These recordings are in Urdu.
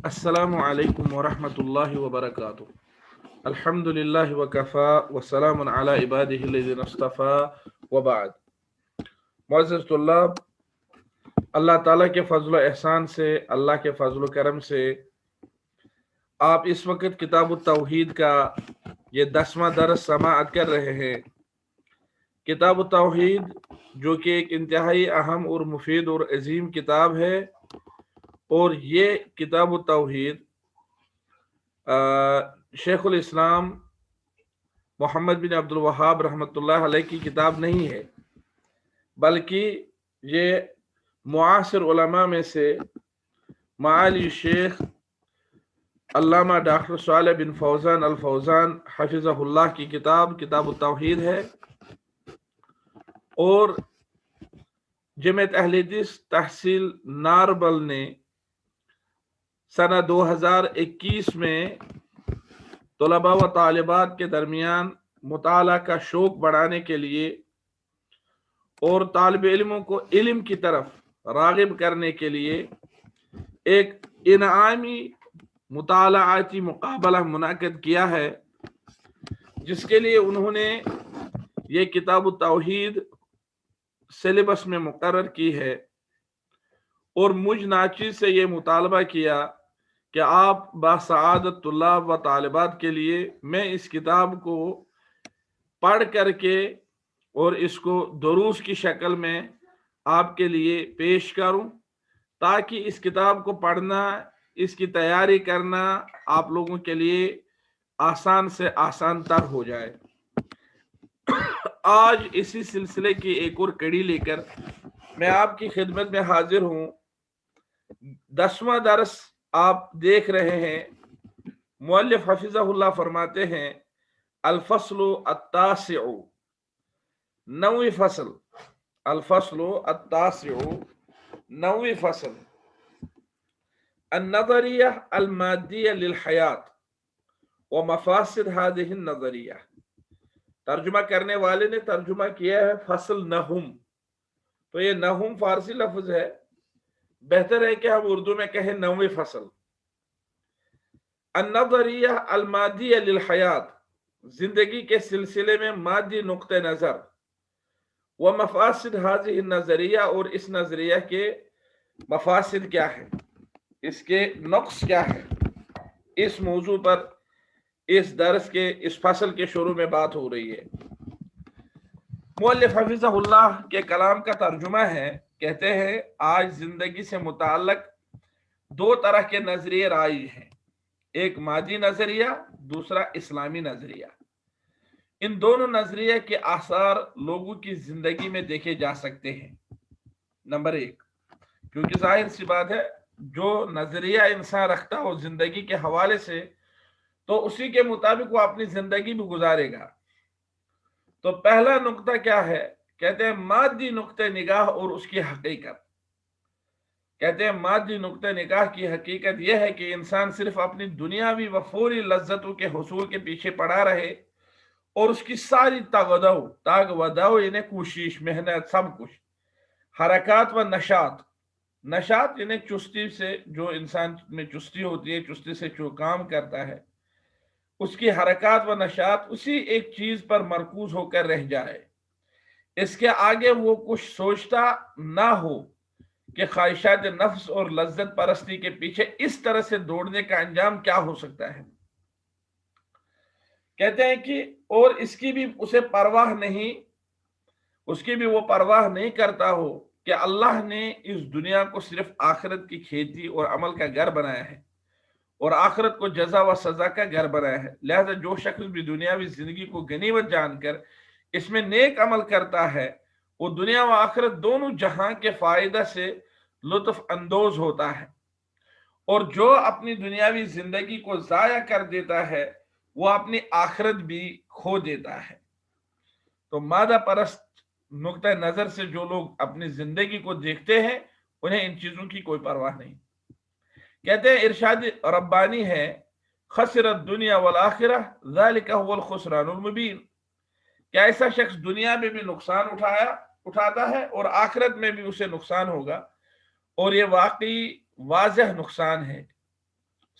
السلام علیکم ورحمۃ اللہ وبرکاتہ۔ الحمدللہ وکفا وسلام علی عبادہ الذین اصطفیٰ وبعد۔ معزز طلاب، اللہ تعالیٰ کے فضل و احسان سے، اللہ کے فضل و کرم سے آپ اس وقت کتاب التوحید کا یہ 10واں درس سماعت کر رہے ہیں۔ کتاب التوحید جو کہ ایک انتہائی اہم اور مفید اور عظیم کتاب ہے، اور یہ کتاب التوحید شیخ الاسلام محمد بن عبد الوہاب رحمۃ اللہ علیہ کی کتاب نہیں ہے، بلکہ یہ معاصر علماء میں سے معالی شیخ علامہ ڈاکٹر صالح بن فوزان الفوزان حفظہ اللہ کی کتاب التوحید ہے، اور جمعیت اہل حدیث تحصیل ناربل نے سنہ 2021 میں طلباء و طالبات کے درمیان مطالعہ کا شوق بڑھانے کے لیے اور طالب علموں کو علم کی طرف راغب کرنے کے لیے ایک انعامی مطالعاتی مقابلہ منعقد کیا ہے، جس کے لیے انہوں نے یہ کتاب التوحید سلیبس میں مقرر کی ہے، اور مجھ ناچیز سے یہ مطالبہ کیا کہ آپ باسعادت طلاب و طالبات کے لیے میں اس کتاب کو پڑھ کر کے اور اس کو دروس کی شکل میں آپ کے لیے پیش کروں، تاکہ اس کتاب کو پڑھنا، اس کی تیاری کرنا آپ لوگوں کے لیے آسان سے آسان تر ہو جائے۔ آج اسی سلسلے کی ایک اور کڑی لے کر میں آپ کی خدمت میں حاضر ہوں۔ 10واں درس آپ دیکھ رہے ہیں۔ مؤلف حفظہ اللہ فرماتے ہیں الفصل التاسع، 9ویں فصل، الفصل التاسع، 9ویں فصل، النظریہ المادیہ للحیات ومفاسد هذه النظریہ۔ ترجمہ کرنے والے نے ترجمہ کیا ہے فصل نہم، تو یہ نہم فارسی لفظ ہے، بہتر ہے کہ ہم اردو میں کہیں 9ویں فصل۔ النظریہ المادیہ للحیات، زندگی کے سلسلے میں مادی نقطہ نظر، ومفاسد هذه النظریہ، اور اس نظریہ کے مفاسد کیا ہے، اس کے نقص کیا ہے، اس موضوع پر اس درس کے اس فصل کے شروع میں بات ہو رہی ہے۔ مؤلف حفظہ اللہ کے کلام کا ترجمہ ہے، کہتے ہیں آج زندگی سے متعلق دو طرح کے نظریے رائج ہیں، ایک مادی نظریہ، دوسرا اسلامی نظریہ۔ ان دونوں نظریے کے آثار لوگوں کی زندگی میں دیکھے جا سکتے ہیں۔ نمبر ایک، کیونکہ ظاہر سی بات ہے جو نظریہ انسان رکھتا ہو زندگی کے حوالے سے، تو اسی کے مطابق وہ اپنی زندگی بھی گزارے گا۔ تو پہلا نقطہ کیا ہے؟ کہتے ہیں مادی نقطہ نگاہ اور اس کی حقیقت۔ کہتے ہیں مادی نقطہ نگاہ کی حقیقت یہ ہے کہ انسان صرف اپنی دنیاوی و فوری لذتوں کے حصول کے پیچھے پڑا رہے، اور اس کی ساری تاگ ودو یعنی کوشش، محنت، سب کچھ، حرکات و نشاط یعنی چستی سے، جو انسان میں چستی ہوتی ہے، چستی سے جو کام کرتا ہے، اس کی حرکات و نشاط اسی ایک چیز پر مرکوز ہو کر رہ جائے، اس کے آگے وہ کچھ سوچتا نہ ہو کہ خواہشات نفس اور لذت پرستی کے پیچھے اس طرح سے دوڑنے کا انجام کیا ہو سکتا ہے۔ کہتے ہیں کہ اور اس کی بھی اسے پرواہ نہیں، اس کی بھی وہ پرواہ نہیں کرتا ہو کہ اللہ نے اس دنیا کو صرف آخرت کی کھیتی اور عمل کا گھر بنایا ہے، اور آخرت کو جزا و سزا کا گھر بنایا ہے۔ لہذا جو شخص بھی دنیاوی زندگی کو غنیمت جان کر اس میں نیک عمل کرتا ہے، وہ دنیا و آخرت دونوں جہاں کے فائدہ سے لطف اندوز ہوتا ہے، اور جو اپنی دنیاوی زندگی کو ضائع کر دیتا ہے وہ اپنی آخرت بھی کھو دیتا ہے۔ تو مادہ پرست نقطہ نظر سے جو لوگ اپنی زندگی کو دیکھتے ہیں، انہیں ان چیزوں کی کوئی پرواہ نہیں۔ کہتے ہیں ارشاد ربانی ہے خسر الدنیا والآخرہ ذالک هو الخسران المبین، کہ ایسا شخص دنیا میں بھی نقصان اٹھاتا ہے اور آخرت میں بھی اسے نقصان ہوگا، اور یہ واقعی واضح نقصان ہے۔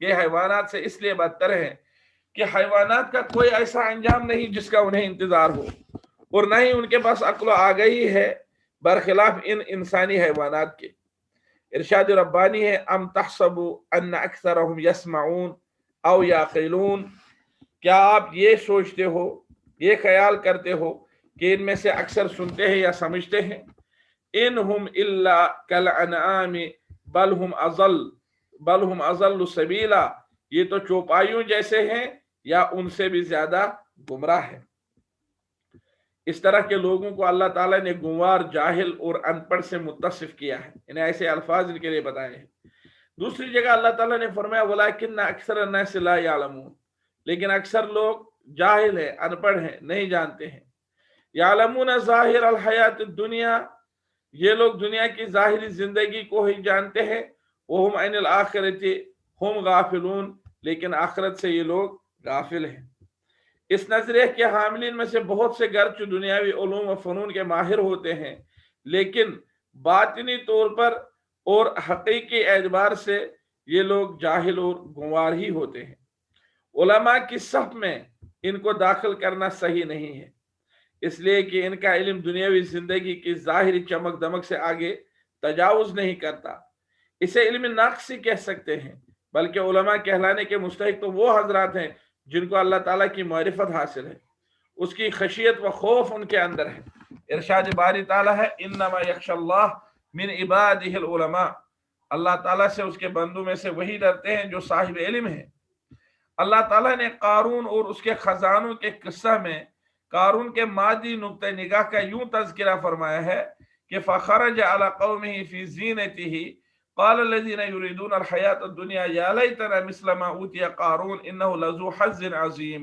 یہ حیوانات سے اس لیے بدتر ہیں کہ حیوانات کا کوئی ایسا انجام نہیں جس کا انہیں انتظار ہو، اور نہ ہی ان کے پاس عقل و آگہی ہے، برخلاف ان انسانی حیوانات کے۔ ارشاد ربانی ہے، ام تحسب ان اکثرهم یسمعون او یعقلون، کیا آپ یہ سوچتے ہو، یہ خیال کرتے ہو کہ ان میں سے اکثر سنتے ہیں یا سمجھتے ہیں؟ انہم الا کالانعام بل ہم اضل سبیلا، یہ تو چوپایوں جیسے ہیں یا ان سے بھی زیادہ گمراہ ہے۔ اس طرح کے لوگوں کو اللہ تعالیٰ نے گنوار، جاہل اور ان پڑھ سے متصف کیا ہے، انہیں ایسے الفاظ ان کے لیے بتائے ہیں۔ دوسری جگہ اللہ تعالیٰ نے فرمایا وَلَٰكِنَّ أَكْثَرَ النَّاسِ لَا يَعْلَمُونَ، لیکن اکثر لوگ جاہل ہیں، ان پڑھ ہیں، نہیں جانتے ہیں۔ يَعْلَمُونَ ظَاهِرَ الْحَيَاةِ الدُّنْيَا، یہ لوگ دنیا کی ظاہری زندگی کو ہی جانتے ہیں، وَهُمْ عَنِ الْآخِرَةِ هُمْ غَافِلُونَ، لیکن آخرت سے یہ لوگ غافل ہیں۔ اس نظریے کے حاملین میں سے بہت سے گرچہ دنیاوی علوم و فنون کے ماہر ہوتے ہیں، لیکن باطنی طور پر اور حقیقی اعتبار سے یہ لوگ جاہل اور گنوار ہی ہوتے ہیں۔ علماء کی صف میں ان کو داخل کرنا صحیح نہیں ہے، اس لیے کہ ان کا علم دنیاوی زندگی کی ظاہری چمک دمک سے آگے تجاوز نہیں کرتا۔ اسے علم ناقصی کہہ سکتے ہیں، بلکہ علماء کہلانے کے مستحق تو وہ حضرات ہیں جن کو اللہ تعالیٰ کی معرفت حاصل ہے، اس کی خشیت و خوف ان کے اندر ہے۔ ارشاد باری تعالیٰ ہے انما یخشی اللہ من عبادہ العلماء، اللہ تعالیٰ سے اس کے بندوں میں سے وہی ڈرتے ہیں جو صاحب علم ہیں۔ اللہ تعالیٰ نے قارون اور اس کے خزانوں کے قصہ میں قارون کے مادی نقطہ نگاہ کا یوں تذکرہ فرمایا ہے کہ فخرج علی قومہ فی زینتہ قال الذین یریدون الحیاۃ الدنیا یا لیتنا مثل ما اوتی قارون انہ لذو حظ عظیم۔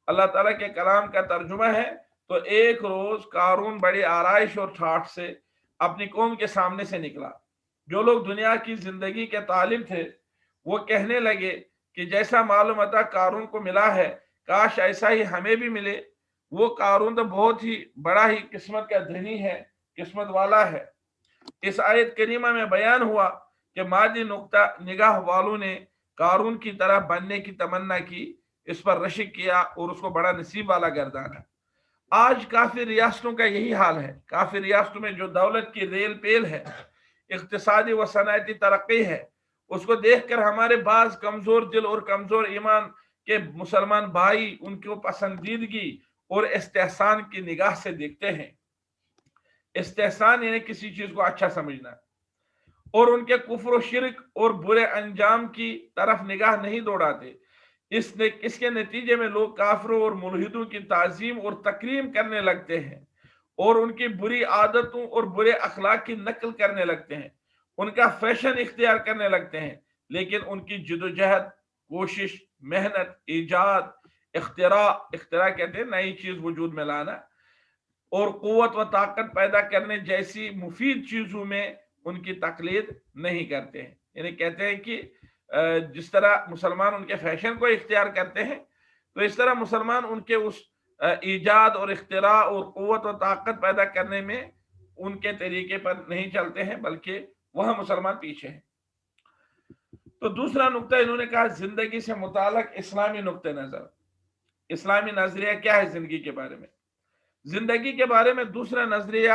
اللہ تعالیٰ کے کلام کا ترجمہ ہے، تو ایک روز قارون بڑی آرائش اور ٹھاٹھ سے اپنی قوم کے سامنے سے نکلا۔ جو لوگ دنیا کی زندگی کے طالب تھے وہ کہنے لگے کہ جیسا معلوم تھا قارون کو ملا ہے، کاش ایسا ہی ہمیں بھی ملے۔ وہ قارون تو بہت ہی بڑا ہی قسمت کا دھنی ہے، قسمت والا ہے۔ اس آیت کریمہ میں بیان ہوا کہ مادی نقطہ نگاہ والوں نے قارون کی طرح بننے کی تمنا کی، اس پر رشک کیا اور اس کو بڑا نصیب والا گردانا۔ آج کافی ریاستوں کا یہی حال ہے۔ کافی ریاستوں میں جو دولت کی ریل پیل ہے، اقتصادی و صنعتی ترقی ہے، اس کو دیکھ کر ہمارے بعض کمزور دل اور کمزور ایمان کے مسلمان بھائی ان کو پسندیدگی اور استحسان کی نگاہ سے دیکھتے ہیں۔ استحسان یعنی کسی چیز کو اچھا سمجھنا، اور ان کے کفر و شرک اور برے انجام کی طرف نگاہ نہیں دوڑاتے۔ اس کے نتیجے میں لوگ کافروں اور ملحدوں کی تعظیم اور تکریم کرنے لگتے ہیں، اور ان کی بری عادتوں اور برے اخلاق کی نقل کرنے لگتے ہیں، ان کا فیشن اختیار کرنے لگتے ہیں، لیکن ان کی جدوجہد، کوشش، محنت، ایجاد، اختراع کہتے ہیں نئی چیز وجود میں لانا، اور قوت و طاقت پیدا کرنے جیسی مفید چیزوں میں ان کی تقلید نہیں کرتے ہیں۔ یعنی کہتے ہیں کہ جس طرح مسلمان ان کے فیشن کو اختیار کرتے ہیں، تو اس طرح مسلمان ان کے اس ایجاد اور اختراع اور قوت و طاقت پیدا کرنے میں ان کے طریقے پر نہیں چلتے ہیں، بلکہ وہاں مسلمان پیچھے ہیں۔ تو دوسرا نقطہ انہوں نے کہا زندگی سے متعلق اسلامی نقطہ نظر، اسلامی نظریہ کیا ہے زندگی کے بارے میں۔ زندگی کے بارے میں دوسرا نظریہ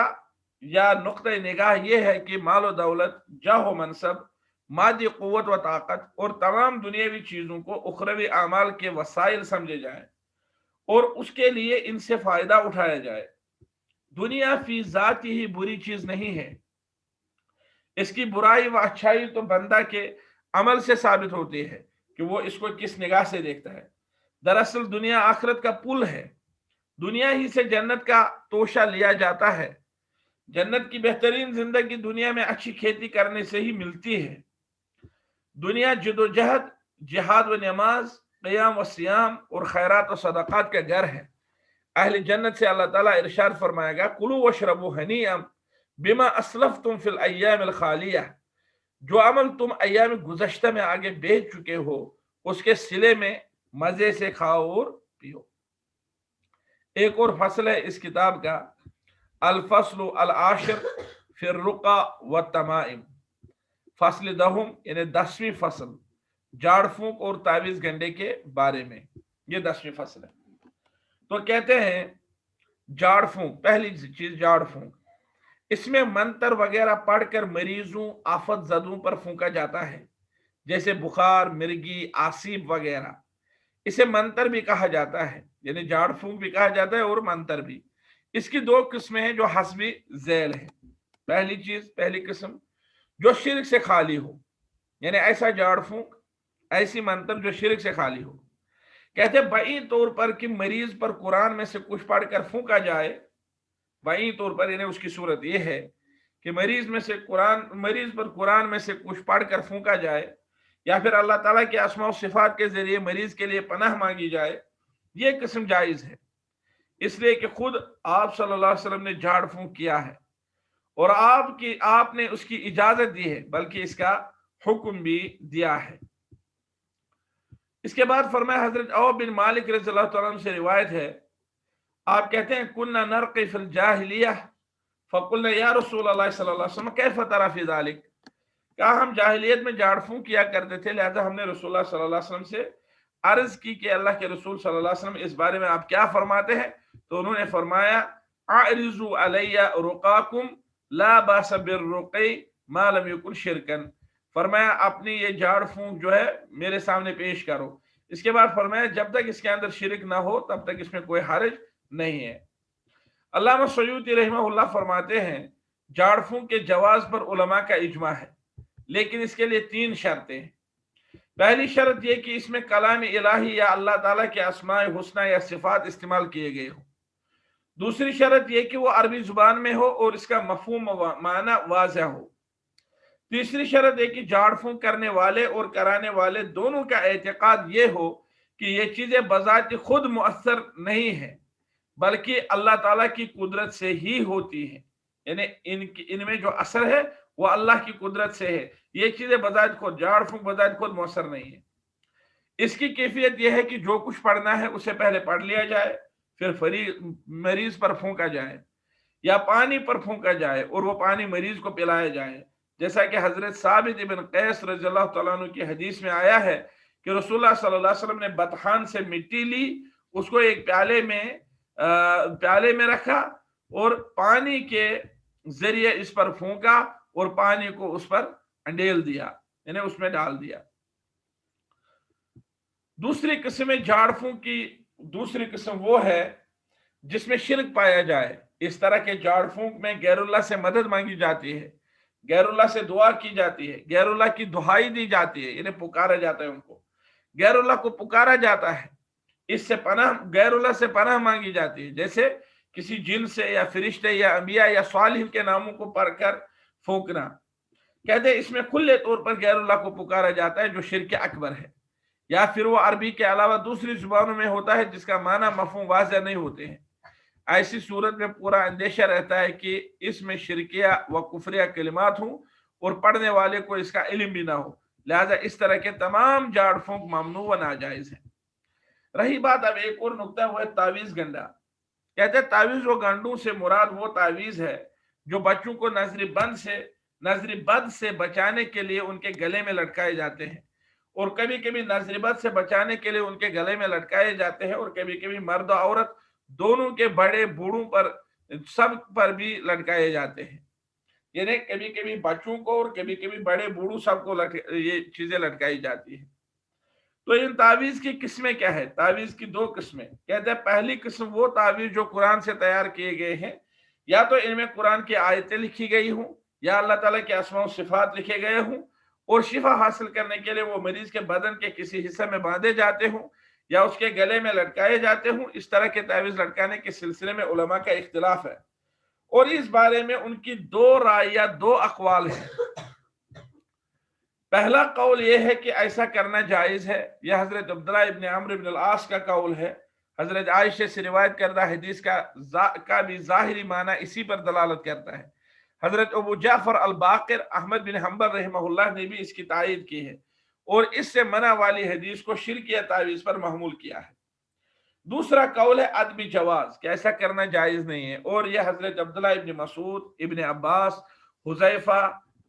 یا نقطہ نگاہ یہ ہے کہ مال و دولت، جاہ و منصب، مادی قوت و طاقت اور تمام دنیاوی چیزوں کو اخروی اعمال کے وسائل سمجھے جائیں اور اس کے لیے ان سے فائدہ اٹھایا جائے۔ دنیا فی ذات ہی بری چیز نہیں ہے، اس کی برائی و اچھائی تو بندہ کے عمل سے ثابت ہوتی ہے کہ وہ اس کو کس نگاہ سے دیکھتا ہے۔ دراصل دنیا آخرت کا پل ہے، دنیا ہی سے جنت کا توشہ لیا جاتا ہے۔ جنت کی بہترین زندگی دنیا میں اچھی کھیتی کرنے سے ہی ملتی ہے۔ دنیا جد و جہد، جہاد و نماز، قیام و سیام اور خیرات و صدقات کا گھر ہے۔ اہل جنت سے اللہ تعالیٰ ارشاد فرمائے گا کلوا واشربوا ہنیئا بما اسلفتم فی الایام الخالیہ، جو عمل تم ایام گزشتہ میں آگے بھیج چکے ہو اس کے صلے میں مزے سے کھاؤ اور پیو۔ ایک اور فصل ہے اس کتاب کا، الفصل العاشر فی الرقى والتمائم، فصل دہم یعنی 10ویں فصل جھاڑ پھونک اور تعویذ گنڈے کے بارے میں، یہ 10ویں فصل ہے۔ تو کہتے ہیں جھاڑ پھونک، پہلی چیز جھاڑ پھونک، اس میں منتر وغیرہ پڑھ کر مریضوں آفت زدوں پر پھونکا جاتا ہے، جیسے بخار، مرگی، آسیب وغیرہ۔ اسے منتر بھی کہا جاتا ہے، یعنی جھاڑ پھونک بھی کہا جاتا ہے اور منتر بھی۔ اس کی دو قسمیں ہیں جو حسبی ذیل ہے۔ پہلی چیز، پہلی قسم جو شرک سے خالی ہو، یعنی ایسا جھاڑ پھونک، ایسی منتر جو شرک سے خالی ہو۔ کہتے بعید طور پر کہ مریض پر قرآن میں سے کچھ پڑھ کر پھونکا جائے، بعید طور پر یعنی اس کی صورت یہ ہے کہ مریض پر قرآن میں سے کچھ پڑھ کر پھونکا جائے، یا پھر اللہ تعالیٰ کے اسماء و صفات کے ذریعے مریض کے لیے پناہ مانگی جائے، یہ قسم جائز ہے، اس لیے کہ خود آپ صلی اللہ علیہ وسلم نے جھاڑ پھونک کیا ہے اور آپ نے اس کی اجازت دی ہے، بلکہ اس کا حکم بھی دیا ہے۔ اس کے بعد فرمایا حضرت عوف بن مالک رضی اللہ تعالیٰ عنہ سے روایت ہے، آپ کہتے ہیں کننا نرقی فی الجاہلیہ فقلنا یا رسول اللہ صلی اللہ علیہ وسلم کیف تری فی ذلک، کہا ہم جاہلیت میں جھاڑ پھونک کیا کرتے تھے، لہذا ہم نے رسول اللہ صلی اللہ علیہ وسلم سے عرض کی کہ اللہ کے رسول صلی اللہ علیہ وسلم اس بارے میں آپ کیا فرماتے ہیں؟ تو انہوں نے فرمایا اعرضوا علی رقاکم لا باس بالرقی ما لم یکن شرکن، فرمایا اپنی یہ جھاڑ پھونک جو ہے میرے سامنے پیش کرو۔ اس کے بعد فرمایا جب تک اس کے اندر شرک نہ ہو تب تک اس میں کوئی حرج نہیں ہے۔ علامہ سیوطی رحمہ اللہ فرماتے ہیں جھاڑ پھونک کے جواز پر علماء کا اجماع ہے، لیکن اس کے لیے 3 شرطیں ہیں۔ پہلی شرط یہ کہ اس میں کلام الہی یا اللہ تعالیٰ کے اسماء حسنہ یا صفات استعمال کیے گئے ہوں۔ دوسری شرط یہ کہ وہ عربی زبان میں ہو اور اس کا مفہوم معنی واضح ہو۔ تیسری شرط یہ کہ جھاڑ پھونک کرنے والے اور کرانے والے دونوں کا اعتقاد یہ ہو کہ یہ چیزیں بذات خود مؤثر نہیں ہیں بلکہ اللہ تعالیٰ کی قدرت سے ہی ہوتی ہیں، یعنی ان میں جو اثر ہے وہ اللہ کی قدرت سے ہے، یہ چیزیں بذات خود، جھاڑ پھونک بذات خود مؤثر نہیں ہے۔ اس کی کیفیت یہ ہے کہ جو کچھ پڑھنا ہے اسے پہلے پڑھ لیا جائے، پھر مریض پر پھونکا جائے یا پانی پر پھونکا جائے اور وہ پانی مریض کو پلایا جائے، جیسا کہ حضرت ثابت ابن قیس رضی اللہ تعالیٰ عنہ کی حدیث میں آیا ہے کہ رسول اللہ صلی اللہ علیہ وسلم نے بطحان سے مٹی لی، اس کو ایک پیالے میں رکھا اور پانی کے ذریعے اس پر پھونکا اور پانی کو اس پر انڈیل دیا، یعنی اس میں ڈال دیا۔ دوسری قسم جھاڑ پھونک کی دوسری قسم وہ ہے جس میں شرک پایا جائے۔ اس طرح کے جھاڑ پھونک میں غیر اللہ سے مدد مانگی جاتی ہے، غیر اللہ سے دعا کی جاتی ہے، غیر اللہ کی دہائی دی جاتی ہے، یعنی پکارا جاتا ہے، ان کو غیر اللہ کو پکارا جاتا ہے، اس سے غیر اللہ سے پناہ مانگی جاتی ہے، جیسے کسی جن سے یا فرشتے یا انبیاء یا صالحین کے ناموں کو پڑھ کر پھونکنا۔ کہتے ہیں اس میں کھلے طور پر غیر اللہ کو پکارا جاتا ہے جو شرک اکبر ہے، یا پھر وہ عربی کے علاوہ دوسری زبانوں میں ہوتا ہے جس کا معنی مفہوم واضح نہیں ہوتے ہیں۔ ایسی صورت میں پورا اندیشہ رہتا ہے کہ اس میں شرکیہ و کفریہ کلمات ہوں اور پڑھنے والے کو اس کا علم بھی نہ ہو، لہذا اس طرح کے تمام جھاڑ پھونک ممنوع و ناجائز ہیں۔ رہی بات اب ایک اور نقطہ، وہ ہے تعویذ گنڈا۔ کہتے ہیں تعویذ و گنڈوں سے مراد وہ تعویذ ہے جو بچوں کو نظر بد سے بچانے کے لیے ان کے گلے میں لٹکائے جاتے ہیں، اور کبھی کبھی نظر بد سے بچانے کے لیے ان کے گلے میں لٹکائے جاتے ہیں، اور کبھی کبھی مرد و عورت دونوں کے بڑے بوڑھوں پر سب پر بھی لٹکائے جاتے ہیں، یعنی کبھی کبھی بچوں کو اور کبھی کبھی بڑے بوڑھوں سب کو یہ چیزیں لٹکائی جاتی ہیں۔ تو ان تعویذ کی قسمیں کیا ہے؟ تعویذ کی 2 قسمیں۔ کہتے ہیں پہلی قسم وہ تعویذ جو قرآن سے تیار کیے گئے ہیں، یا تو ان میں قرآن کی آیتیں لکھی گئی ہوں یا اللہ تعالیٰ کے اسماء و صفات لکھے گئے ہوں، اور شفا حاصل کرنے کے لیے وہ مریض کے بدن کے کسی حصے میں باندھے جاتے ہوں یا اس کے گلے میں لٹکائے جاتے ہوں۔ اس طرح کے تعویذ لٹکانے کے سلسلے میں علماء کا اختلاف ہے، اور اس بارے میں ان کی 2 رائے یا 2 اقوال ہیں۔ پہلا قول یہ ہے کہ ایسا کرنا جائز ہے، یہ حضرت عبداللہ ابن عمرو ابن العاص کا قول ہے۔ حضرت عائشہ سے روایت کردہ حدیث کا بھی ظاہری معنی اسی پر دلالت کرتا ہے۔ حضرت ابو جعفر الباقر احمد بن حنبل رحمہ اللہ نے بھی اس کی تائید کی ہے، اور اس سے منع والی حدیث کو شرکیہ تعویذ پر محمول کیا ہے۔ دوسرا قول ہے عدم جواز، کہ ایسا کرنا جائز نہیں ہے، اور یہ حضرت عبداللہ ابن مسعود، ابن عباس، حذیفہ،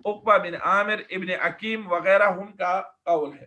عقبہ بن عامر، ابن عکیم وغیرہ ہم کا قول ہے۔